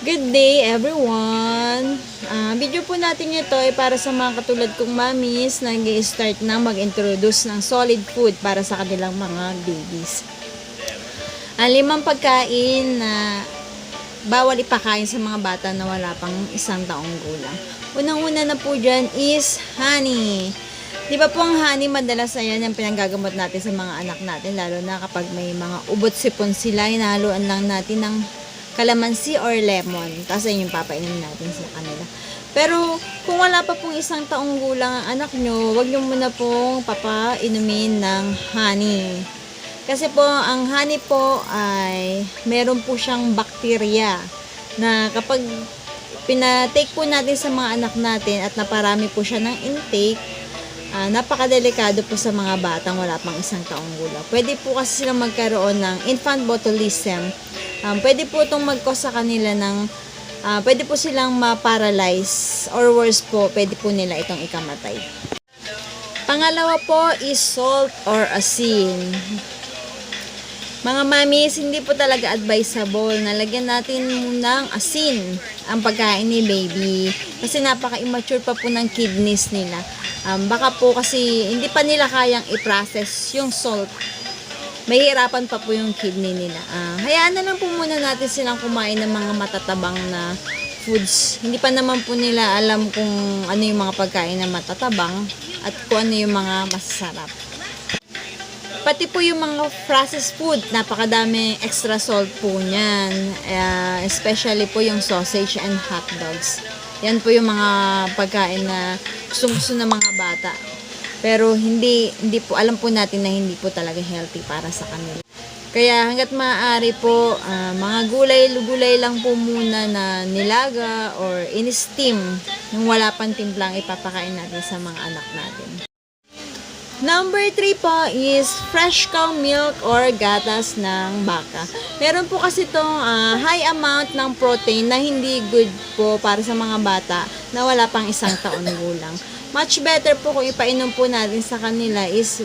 Good day everyone! Video po natin ito ay para sa mga katulad kong mommies na nag-start na mag-introduce ng solid food para sa kanilang mga babies. Ang 5 pagkain na bawal ipakain sa mga bata na wala pang 1 taong gulang. Unang-una na po dyan is honey. Di ba po ang honey, madalas ayan yung pinanggagamot natin sa mga anak natin, lalo na kapag may mga ubot sipon sila, hinahaluan lang natin ng kalamansi or lemon. Tapos ayun yung papainom natin sa kanila. Pero kung wala pa pong 1 taong gulang ang anak nyo, wag nyo muna pong papainumin ng honey. Kasi po, ang honey po ay meron po siyang bakterya na kapag pinatake po natin sa mga anak natin at naparami po siya ng intake, napakadelikado po sa mga batang wala pang 1 taong gulang. Pwede po kasi silang magkaroon ng infant botulism. Pwede po itong mag-cause sa kanila ng pwede po silang ma-paralyze or worse po, pwede po nila itong ikamatay. Pangalawa po is salt or asin. Mga mamis, hindi po talaga advisable na lagyan natin ng asin ang pagkain ni baby. Kasi napaka-immature pa po ng kidneys nila. Baka po kasi hindi pa nila kayang i-process yung salt. Mahihirapan pa po yung kidney nila. Hayaan na lang po muna natin silang kumain ng mga matatabang na foods. Hindi pa naman po nila alam kung ano yung mga pagkain na matatabang at kung ano yung mga masasarap. Pati po yung mga processed food, napakadami extra salt po niyan. Especially po yung sausage and hot dogs. Yan po yung mga pagkain na gusto ng mga bata. Pero hindi po, alam po natin na hindi po talaga healthy para sa kanila. Kaya hanggat maaari po, mga gulay-gulay lang po muna na nilaga or in-steam nung wala pang timplang ipapakain natin sa mga anak natin. Number 3 po is fresh cow milk or gatas ng baka. Meron po kasi itong high amount ng protein na hindi good po para sa mga bata na wala pang 1 taon gulang. Much better po kung ipainom po natin sa kanila is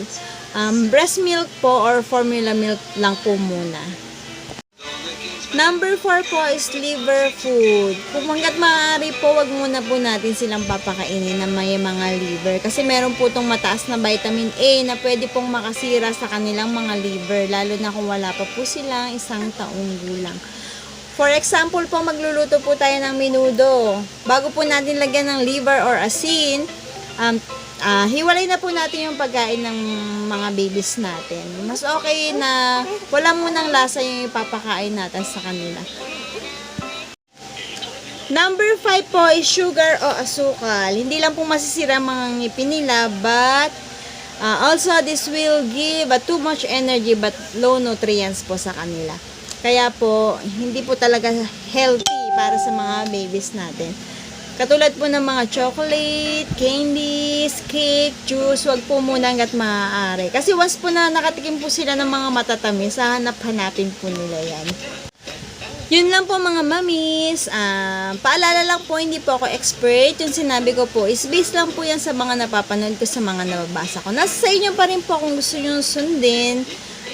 breast milk po or formula milk lang po muna. Number 4 po is liver food. Kung hanggat maaari po, wag muna po natin silang papakainin na may mga liver. Kasi meron po itong mataas na vitamin A na pwede pong makasira sa kanilang mga liver. Lalo na kung wala pa po silang 1 taong gulang. For example po, magluluto po tayo ng menudo. Bago po natin lagyan ng liver or asin, hiwalay na po natin yung pagkain ng mga babies natin. Mas okay na wala munang lasa yung ipapakain natin sa kanila. Number 5 po is sugar o asukal. Hindi lang po masisira mga ngipin nila, but also this will give too much energy but low nutrients po sa kanila. Kaya po, hindi po talaga healthy para sa mga babies natin. Katulad po ng mga chocolate, candies, cake, juice, wag po muna hanggat maaari. Kasi once po na nakatikim po sila ng mga matatamis, hanap-hanapin po nila yan. Yun lang po mga mamis. Paalala lang po, hindi po ako expert. Yung sinabi ko po is based lang po yan sa mga napapanood ko, sa mga nababasa ko. Nasa sa inyo pa rin po kung gusto nyo sundin.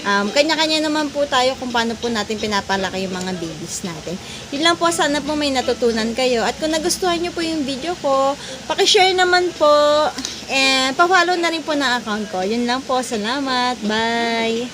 Kanya-kanya naman po tayo kung paano po natin pinapalaki yung mga babies natin. Yun lang po, sana po may natutunan kayo. At kung nagustuhan nyo po yung video ko, pakishare naman po. And pa-follow na rin po na account ko. Yun lang po, salamat. Bye!